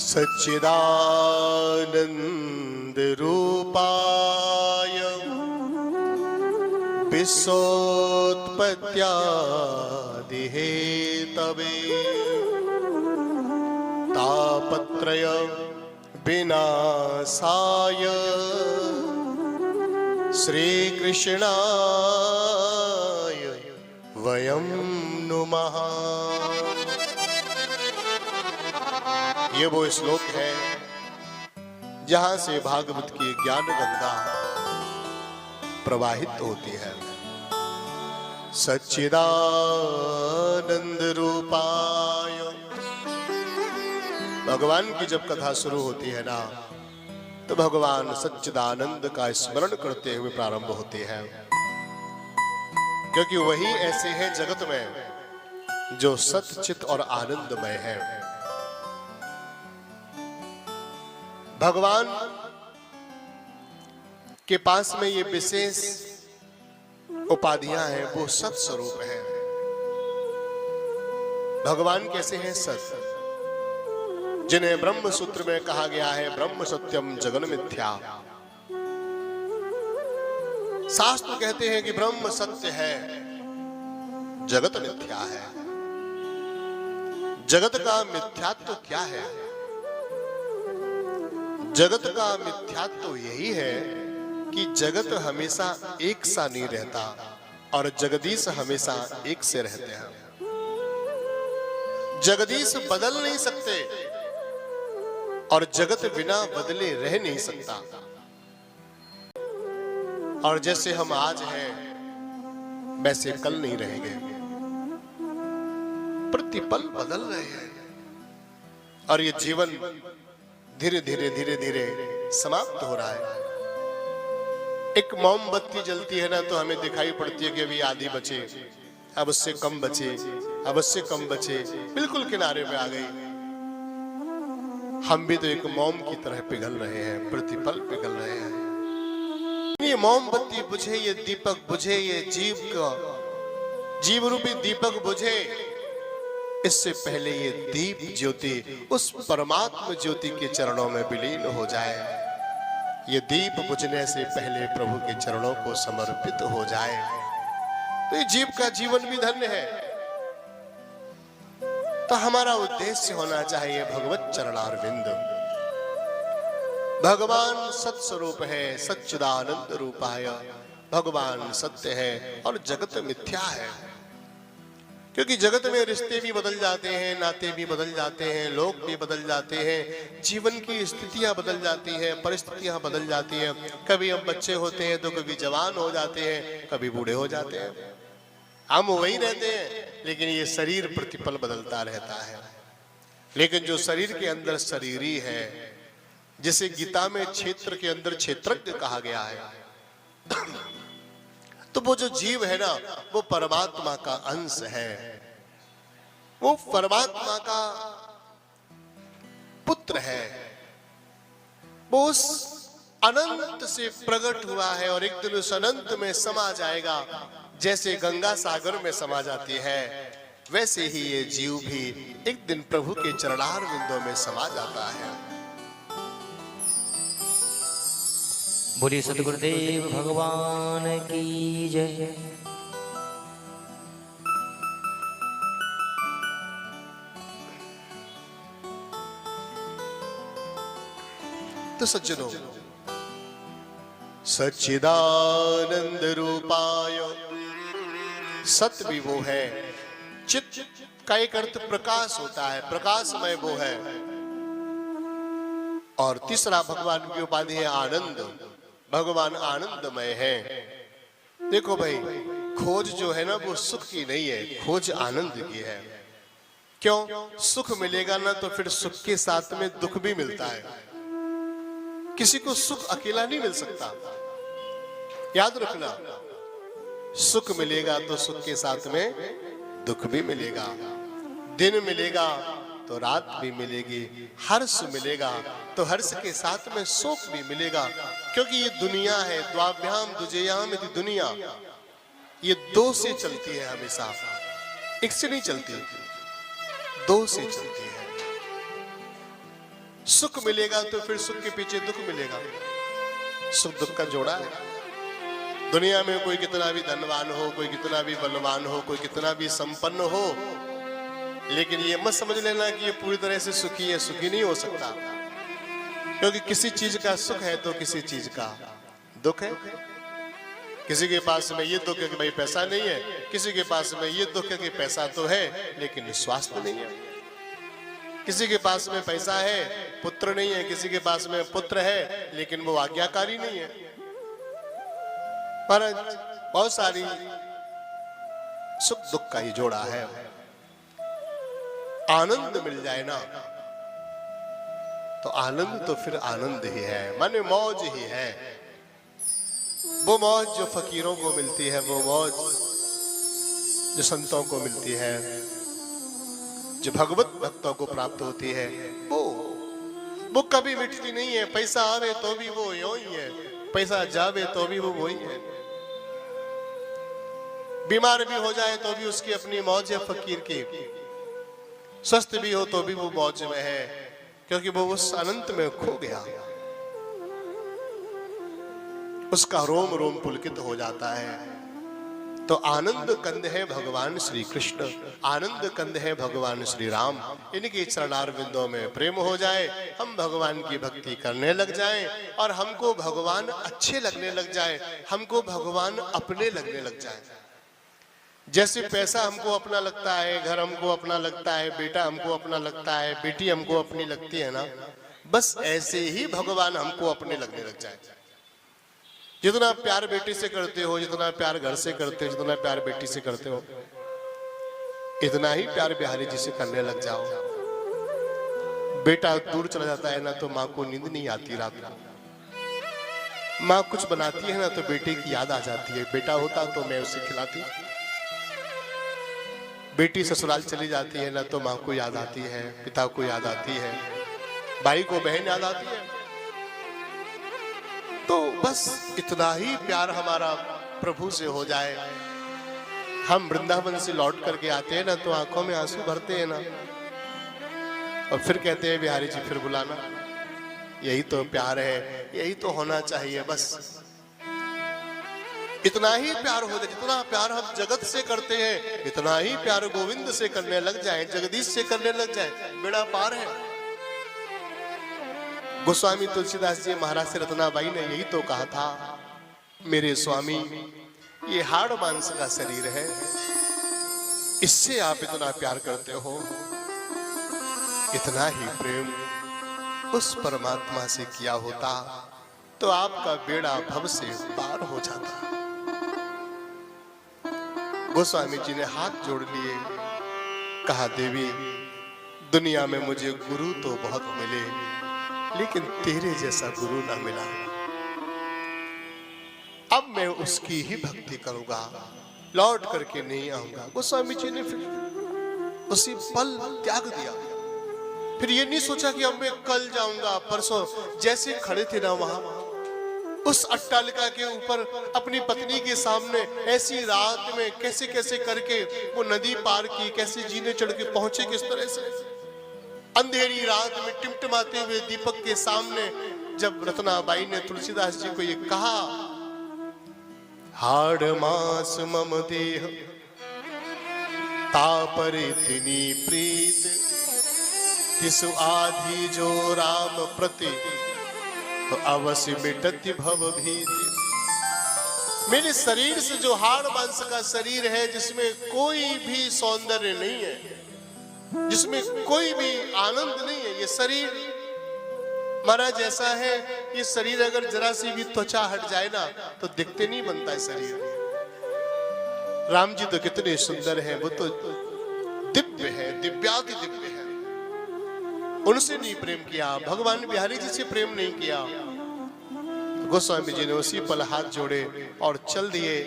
सच्चिदानंद रूपाय विश्वोत्पत्त्यादिहेतवे तापत्रय विनाशाय श्रीकृष्णाय वयं नुमः। ये वो श्लोक है जहां से भागवत की ज्ञान गंगा प्रवाहित होती है। सच्चिदानंद रूपाय, भगवान की जब कथा शुरू होती है ना, तो भगवान सच्चिदानंद का स्मरण करते हुए प्रारंभ होते हैं, क्योंकि वही ऐसे हैं जगत में जो सच्चित और आनंदमय है। भगवान के पास में ये विशेष उपाधियां हैं, वो सत स्वरूप है। भगवान कैसे हैं? सत, जिन्हें ब्रह्म सूत्र में कहा गया है ब्रह्म सत्यम जगन मिथ्या। शास्त्र कहते हैं कि ब्रह्म सत्य है, जगत मिथ्या है। जगत का मिथ्यात्व क्या है? जगत का मिथ्यात्व यही है कि जगत हमेशा एक सा नहीं रहता और जगदीश हमेशा एक से रहते हैं। जगदीश बदल नहीं सकते और जगत बिना बदले रह नहीं सकता। और जैसे हम आज हैं वैसे कल नहीं रहेंगे, प्रतिपल बदल रहे हैं और ये जीवन धीरे धीरे धीरे धीरे समाप्त हो रहा है। एक मोमबत्ती जलती है ना, तो हमें दिखाई पड़ती है कि अभी आधी बचे, अब उससे कम बचे, अब उससे कम बचे, बिल्कुल किनारे पे आ गई। हम भी तो एक मोम की तरह पिघल रहे हैं, प्रतिपल पिघल रहे हैं। ये मोमबत्ती बुझे, ये दीपक बुझे, ये जीव रूपी दीपक बुझे, इससे पहले ये दीप ज्योति उस परमात्मा ज्योति के चरणों में विलीन हो जाए। ये दीप बुझने से पहले प्रभु के चरणों को समर्पित हो जाए, तो ये जीव का जीवन भी धन्य है। तो हमारा उद्देश्य होना चाहिए भगवत चरणारविंद। भगवान सत्स्वरूप है, सच्चिदानंद रूपाय। भगवान सत्य है और जगत मिथ्या है, क्योंकि जगत में रिश्ते भी बदल जाते हैं, नाते भी बदल जाते हैं, लोग भी बदल जाते हैं, जीवन की स्थितियां बदल जाती हैं, परिस्थितियां बदल जाती हैं। कभी हम बच्चे होते हैं तो कभी जवान हो जाते हैं, कभी बूढ़े हो जाते हैं। हम वही रहते हैं, लेकिन ये शरीर प्रतिपल बदलता रहता है। लेकिन जो शरीर के अंदर शरीरी है, जिसे गीता में क्षेत्र के अंदर क्षेत्रज्ञ कहा गया है, तो वो जो जीव है ना, वो परमात्मा का अंश है, वो परमात्मा का पुत्र है। वो उस अनंत से प्रकट हुआ है और एक दिन उस अनंत में समा जाएगा। जैसे गंगा सागर में समा जाती है, वैसे ही ये जीव भी एक दिन प्रभु के चरणार बिंदों में समा जाता है। बोलिए सतगुरुदेव भगवान की जय। तो सज्जनों, सच्चिदानंद रूपाय, सत भी वो है, चित का एक अर्थ प्रकाश होता है, प्रकाशमय वो है। और तीसरा भगवान की उपाधि है आनंद। भगवान आनंदमय है। देखो भाई, खोज जो है ना, वो सुख की नहीं है, खोज आनंद की है। क्यों? सुख मिलेगा ना, तो फिर सुख के साथ में दुख भी मिलता है। किसी को सुख अकेला नहीं मिल सकता, याद रखना। सुख मिलेगा तो सुख के साथ में दुख भी मिलेगा, दिन मिलेगा तो रात भी मिलेगी, हर्ष मिलेगा तो हर्ष के साथ में शोक भी मिलेगा। क्योंकि ये दुनिया है, द्वाभ्याम दुजेयाम इति दुनिया, ये दो से चलती है हमेशा, एक से नहीं चलती, दो से चलती है। सुख मिलेगा तो फिर सुख के पीछे दुख मिलेगा। सुख दुख का जोड़ा है। दुनिया में कोई कितना भी धनवान हो, कोई कितना भी बलवान हो, कोई कितना भी संपन्न हो, लेकिन ये मत समझ लेना कि ये पूरी तरह से सुखी है। सुखी नहीं हो सकता, क्योंकि किसी चीज का सुख है तो किसी चीज का दुख है। किसी के पास में ये दुख है कि भाई पैसा नहीं है, किसी के पास में ये दुख है कि पैसा तो है लेकिन स्वास्थ्य नहीं है। किसी के पास में पैसा है, पुत्र नहीं है, किसी के पास में पुत्र है लेकिन वो आज्ञाकारी नहीं है। पर बहुत सारी सुख दुख का ही जोड़ा है। आनंद मिल जाए ना तो आनंद तो फिर आनंद ही है, माने मौज ही है। वो मौज जो फकीरों को मिलती है, वो मौज जो संतों को मिलती है, जो भगवत भक्तों को प्राप्त होती है, वो कभी मिटती नहीं है। पैसा आवे तो भी वो यूं ही है, पैसा जावे तो भी वो वही है। बीमार भी हो जाए तो भी उसकी अपनी मौज है फकीर की, स्वस्थ भी हो तो भी वो मौज में है, क्योंकि वो उस अनंत में खो गया। उसका रोम रोम पुलकित हो जाता है। तो आनंद कंद है भगवान श्री कृष्ण, आनंद कंद है भगवान श्री राम। इनके चरणार बिंदों में प्रेम हो जाए, हम भगवान की भक्ति करने लग जाएं और हमको भगवान अच्छे लगने लग जाए, हमको भगवान अपने लगने लग जाए। जैसे पैसा हमको अपना लगता है, घर हमको अपना लगता है, बेटा हमको अपना लगता है, बेटी हमको अपनी लगती है ना, बस ऐसे ही भगवान हमको अपने लगने लग जाए। जितना प्यार बेटी से करते हो, जितना प्यार घर से करते हो, जितना प्यार बेटी से करते हो, इतना ही प्यार बिहारी जी से करने लग जाओ। बेटा दूर चला जाता है ना तो माँ को नींद नहीं आती रात को। माँ कुछ बनाती है ना तो बेटे की याद आ जाती है, बेटा होता तो मैं उसे खिलाती। बेटी ससुराल चली जाती है ना तो माँ को याद आती है, पिता को याद आती है, भाई को बहन याद आती है। तो बस इतना ही प्यार हमारा प्रभु से हो जाए। हम वृंदावन से लौट करके आते हैं ना तो आंखों में आंसू भरते हैं ना, और फिर कहते हैं बिहारी जी फिर बुलाना। यही तो प्यार है, यही तो होना चाहिए। बस इतना ही प्यार हो जाए, जितना प्यार हम जगत से करते हैं इतना ही प्यार गोविंद से करने लग जाए, जगदीश से करने लग जाए, बेड़ा पार है। गोस्वामी तुलसीदास जी महाराज से रत्नाबाई ने यही तो कहा था, मेरे स्वामी ये हाड़ मांस का शरीर है, इससे आप इतना प्यार करते हो। इतना ही प्रेम उस परमात्मा से किया होता तो आपका बेड़ा भव से पार हो जाता। गोस्वामी जी ने हाथ जोड़ लिए, कहा देवी दुनिया में मुझे गुरु तो बहुत मिले लेकिन तेरे जैसा गुरु ना मिला। अब मैं उसकी ही भक्ति करूंगा, लौट करके नहीं आऊंगा। गोस्वामी जी ने फिर उसी पल त्याग दिया। फिर ये नहीं सोचा कि अब मैं कल जाऊंगा परसों। जैसे खड़े थे ना वहां उस अट्टालिका के ऊपर अपनी पत्नी के सामने, ऐसी रात में कैसे कैसे करके वो नदी पार की, कैसे जीने चढ़ के पहुंचे, किस तरह से अंधेरी रात में टिमटिमाते हुए दीपक के सामने जब रत्नाबाई ने तुलसीदास जी को ये कहा, हाड़ मास मम देह तापरे तिनी प्रीत, तिसु आधि जो राम प्रति तो अवश्य मिटति भव भीति। मेरे शरीर से जो हाड़ मांस का शरीर है, जिसमें कोई भी सौंदर्य नहीं है, जिसमें कोई भी आनंद नहीं है, ये शरीर महाराज ऐसा है, ये शरीर अगर जरा सी भी त्वचा हट जाए ना तो दिखते नहीं बनता है शरीर। राम जी तो कितने सुंदर हैं, वो तो दिव्य है, दिव्याति दिव्य है। उनसे नहीं प्रेम किया, भगवान बिहारी जी से प्रेम नहीं किया। गोस्वामी जी ने उसी पल हाथ जोड़े और चल दिए।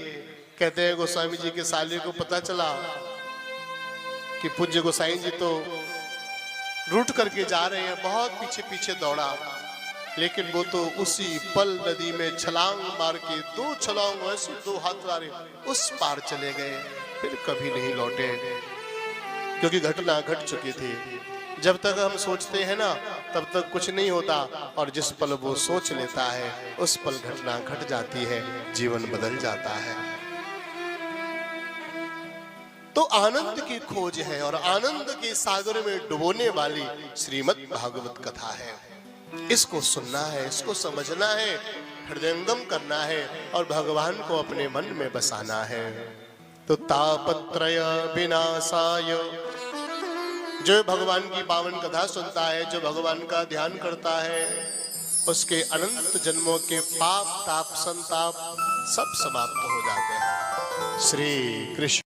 कहते हैं गोस्वामी जी के साले को पता चला कि पूज्य गोसाई जी तो रूट करके जा रहे हैं, बहुत पीछे पीछे दौड़ा, लेकिन वो तो उसी पल नदी में छलांग मार के, दो छलांग ऐसे दो हाथ मारे उस पार चले गए, फिर कभी नहीं लौटे, क्योंकि घटना घट चुकी थी। जब तक हम सोचते हैं ना तब तक कुछ नहीं होता, और जिस पल वो सोच लेता है उस पल घटना घट जाती है, जीवन बदल जाता है। तो आनंद की खोज है और आनंद के सागर में डुबोने वाली श्रीमद् भागवत कथा है। इसको सुनना है, इसको समझना है, हृदयंगम करना है और भगवान को अपने मन में बसाना है। तो तापत्रय विनाशाय, जो भगवान की पावन कथा सुनता है, जो भगवान का ध्यान करता है, उसके अनंत जन्मों के पाप ताप संताप सब समाप्त हो जाते हैं। श्री कृष्ण।